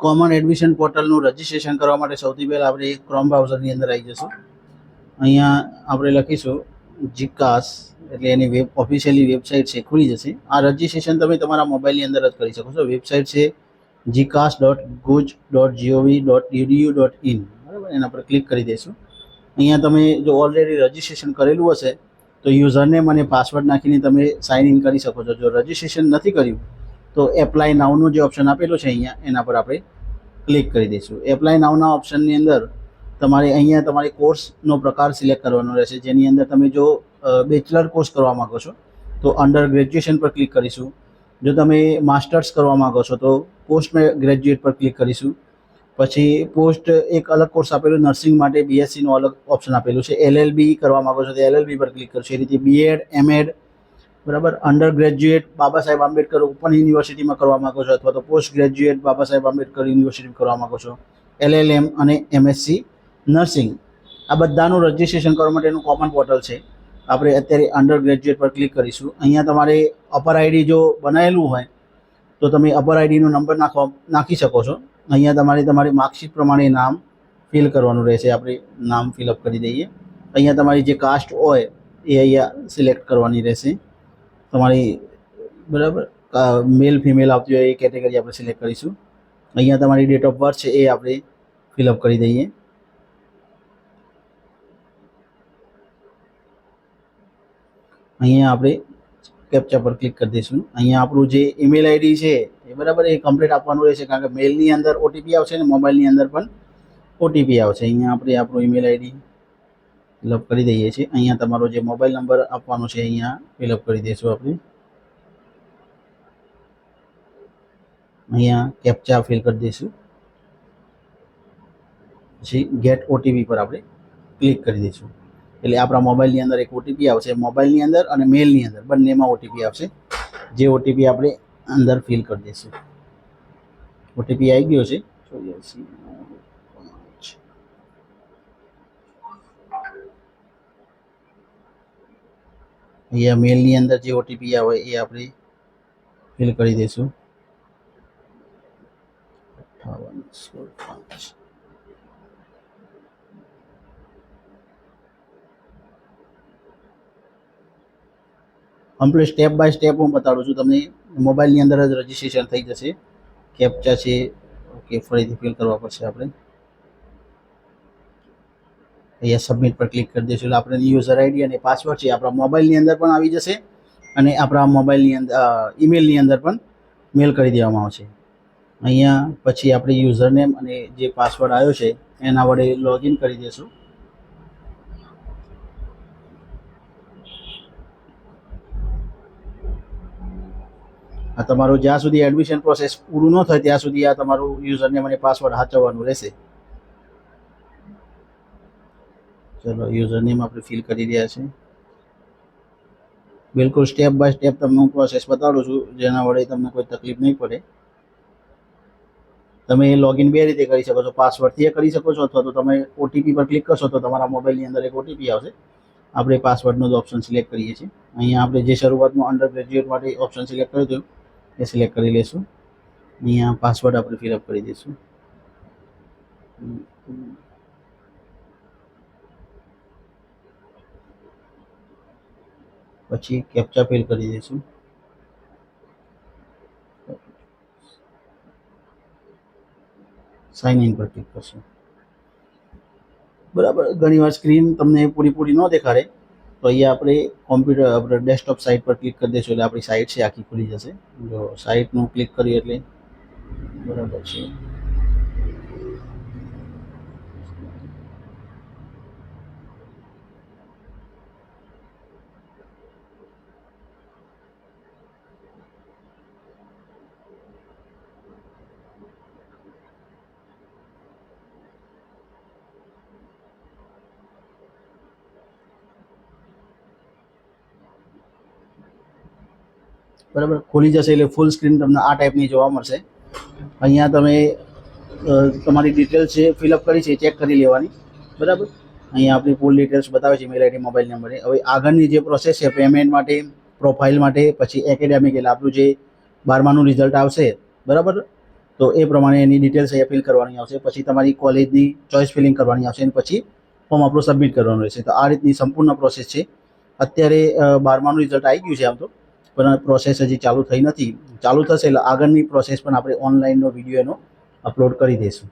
Common admission પોર્ટલનું registration કરવા માટે સૌથી પહેલાં આપણે ક્રોમ બ્રાઉઝરની અંદર આવી જશું. અહીંયા આપણે લખીશું જીકાસ, એટલે એની ઓફિશિયલી વેબસાઇટ છે, ખુલી જશે. આ રજિસ્ટ્રેશન તમે તમારા મોબાઈલની અંદર જ કરી શકો છો. વેબસાઇટ છે gcas.guj.gov.edu.in. બરાબર, એના પર ક્લિક કરી દઈશું. અહીંયા તમે જો ઓલરેડી રજિસ્ટ્રેશન કરેલું હશે તો યુઝરનેમ અને પાસવર્ડ નાખીને તમે સાઇન ઇન કરી શકો છો. જો રજિસ્ટ્રેશન નથી કર્યું તો એપ્લાય નાવનું જે ઓપ્શન આપેલું છે અહીંયા, એના પર આપણે ક્લિક કરી દઈશું. એપ્લાય નાવના ઓપ્શનની અંદર તમારે અહીંયા તમારે કોર્સનો પ્રકાર સિલેક્ટ કરવાનો રહેશે, જેની અંદર તમે જો બેચલર કોર્સ કરવા માગો છો તો અંડર ગ્રેજ્યુએશન પર ક્લિક કરીશું. જો તમે માસ્ટર્સ કરવા માગો છો તો પોસ્ટ ગ્રેજ્યુએટ પર ક્લિક કરીશું. પછી પોસ્ટ એક અલગ કોર્સ આપેલું નર્સિંગ માટે બીએસસીનું અલગ ઓપ્શન આપેલું છે. એલએલબી કરવા માગો છો તો એલએલબી પર ક્લિક કરશો. એ રીતે બીએડ, એમએડ, બરાબર, under graduate Baba Saheb Ambedkar open યુનિવર્સિટીમાં કરવા માગો છો અથવા તો પોસ્ટ ગ્રેજ્યુએટ બાબા સાહેબ આંબેડકર યુનિવર્સિટીમાં કરવા માગો છો, એલએલએમ અને એમએસસી નર્સિંગ, આ બધાનું રજિસ્ટ્રેશન કરવા માટેનું કોમન પોર્ટલ છે. આપણે અત્યારે અંડર ગ્રેજ્યુએટ પર ક્લિક કરીશું. અહીંયા તમારે અપર આઈડી જો બનાવેલું હોય તો તમે અપર આઈડીનો નંબર નાખી શકો છો. અહીંયા તમારે તમારી માર્કશીટ પ્રમાણે નામ ફિલ કરવાનું રહેશે. આપણે નામ ફિલઅપ કરી દઈએ. અહીંયા તમારી જે કાસ્ટ હોય એ અહીંયા સિલેક્ટ કરવાની રહેશે તમારી, બરાબર. મેલ ફિમેલ આવતી હોય એ કેટેગરી આપણે સિલેક્ટ કરીશું. અહીંયા તમારી ડેટ ઓફ બર્થ છે એ આપણે ફિલઅપ કરી દઈએ. અહીંયા આપણે કેપ્ચા પર ક્લિક કરી દઈશું. અહીંયા આપણું જે ઈમેલ આઈડી છે એ બરાબર એ કમ્પ્લીટ આપવાનું રહેશે, કારણ કે મેલની અંદર ઓટીપી આવશે ને મોબાઈલની અંદર પણ ઓટીપી આવશે. અહીંયા આપણે આપણું ઈમેલ આઈડી ફિલઅપ કરી દઈએ છીએ. અહીંયા તમારો જે મોબાઈલ નંબર આપવાનો છે અહીંયા ફિલઅપ કરી દઈશું આપણે. અહીંયા કેપ્ચા ફિલ કરી દઈશું. પછી ગેટ ઓટીપી પર આપણે ક્લિક કરી દઈશું. એટલે આપણા મોબાઈલની અંદર એક ઓટીપી આવશે, મોબાઈલની અંદર અને મેલની અંદર બંનેમાં ઓટીપી આવશે. જે ઓટીપી આપણે અંદર ફિલ કરી દઈશું. ઓટીપી આવી ગયો છે. અહીંયા મેલની અંદર જે ઓટીપી આવે એ આપણે ફિલ કરી દઈશું. 5816. કમ્પ્લીટ સ્ટેપ બાય સ્ટેપ હું બતાડું છું તમને. મોબાઈલની અંદર જ રજિસ્ટ્રેશન થઈ જશે. કેપ્ચા છે, ઓકે, ફરીથી ફિલ કરવા પડશે આપણે. અહીંયા સબમિટ પર ક્લિક કરી દઈશું. એટલે આપણે યુઝર આઈડી અને પાસવર્ડ છે આપણા મોબાઈલની અંદર પણ આવી જશે અને આપણા મોબાઈલની અંદર ઈમેલની અંદર પણ મેલ કરી દેવામાં આવશે. અહીંયા પછી આપણે યુઝરનેમ અને જે પાસવર્ડ આવ્યો છે એના વડે લોગિન કરી દઈશું. આ તમારું જ્યાં સુધી એડમિશન પ્રોસેસ પૂરું ન થાય ત્યાં સુધી આ તમારું યુઝરનેમ અને પાસવર્ડ સાચવવાનું રહેશે. ચલો, યુઝરનેમ આપણે ફિલ કરી રહ્યા છે. બિલકુલ સ્ટેપ બાય સ્ટેપ તમને હું પ્રોસેસ બતાડું છું, જેના વડે તમને કોઈ તકલીફ નહીં પડે. તમે લોગિન બે રીતે કરી શકો છો. પાસવર્ડથી કરી શકો છો અથવા તો તમે ઓટીપી પર ક્લિક કરશો તો તમારા મોબાઈલની અંદર એક ઓટીપી આવશે. આપણે પાસવર્ડનો જ ઓપ્શન સિલેક્ટ કરીએ છીએ. અહીંયા આપણે જે શરૂઆતમાં અંડર ગ્રેજ્યુએટ માટે ઓપ્શન સિલેક્ટ કર્યું હતું એ સિલેક્ટ કરી લઈશું. અહીંયા પાસવર્ડ આપણે ફિલઅપ કરી દઈશું. પછી કેપ્ચા ફિલ કરી દઈશું. સાઇન ઇન પર ક્લિક કરશું. બરાબર, ઘણીવાર સ્ક્રીન તમને પૂરી ન દેખાડે તો અહીંયા આપણે કોમ્પ્યુટર આપણે ડેસ્કટોપ સાઇટ પર ક્લિક કરી દઈશું એટલે આપણી સાઇટ છે આખી ખુલી જશે. જો સાઇટનું ક્લિક કરીએ એટલે બરાબર છે. બરાબર, ખુલી જશે એટલે ફૂલ સ્ક્રીન તમને આ ટાઈપની જોવા મળશે. અહીંયા તમે તમારી ડિટેલ્સ છે ફિલઅપ કરી છે ચેક કરી લેવાની. બરાબર, અહીંયા આપણી ફૂલ ડિટેલ્સ બતાવે છે, મેલ આઈડી, મોબાઈલ નંબર. હવે આગળની જે પ્રોસેસ છે પેમેન્ટ માટે, પ્રોફાઇલ માટે, પછી એકેડેમિક એટલે આપણું જે 12માનું રિઝલ્ટ આવશે, બરાબર, તો એ પ્રમાણે એની ડિટેલ્સ અહીંયા ફિલ કરવાની આવશે. પછી તમારી કોલેજની ચોઇસ ફિલિંગ કરવાની આવશે અને પછી ફોર્મ આપણું સબમિટ કરવાનું રહેશે. તો આ રીતની સંપૂર્ણ પ્રોસેસ છે. અત્યારે 12માનું રિઝલ્ટ આવી ગયું છે આમ તો, પણ પ્રોસેસ હજી ચાલુ થઈ નથી. ચાલુ થશે એટલે આગળની પ્રોસેસ પણ આપણે ઓનલાઈનનો વિડીયો એનો અપલોડ કરી દઈશું.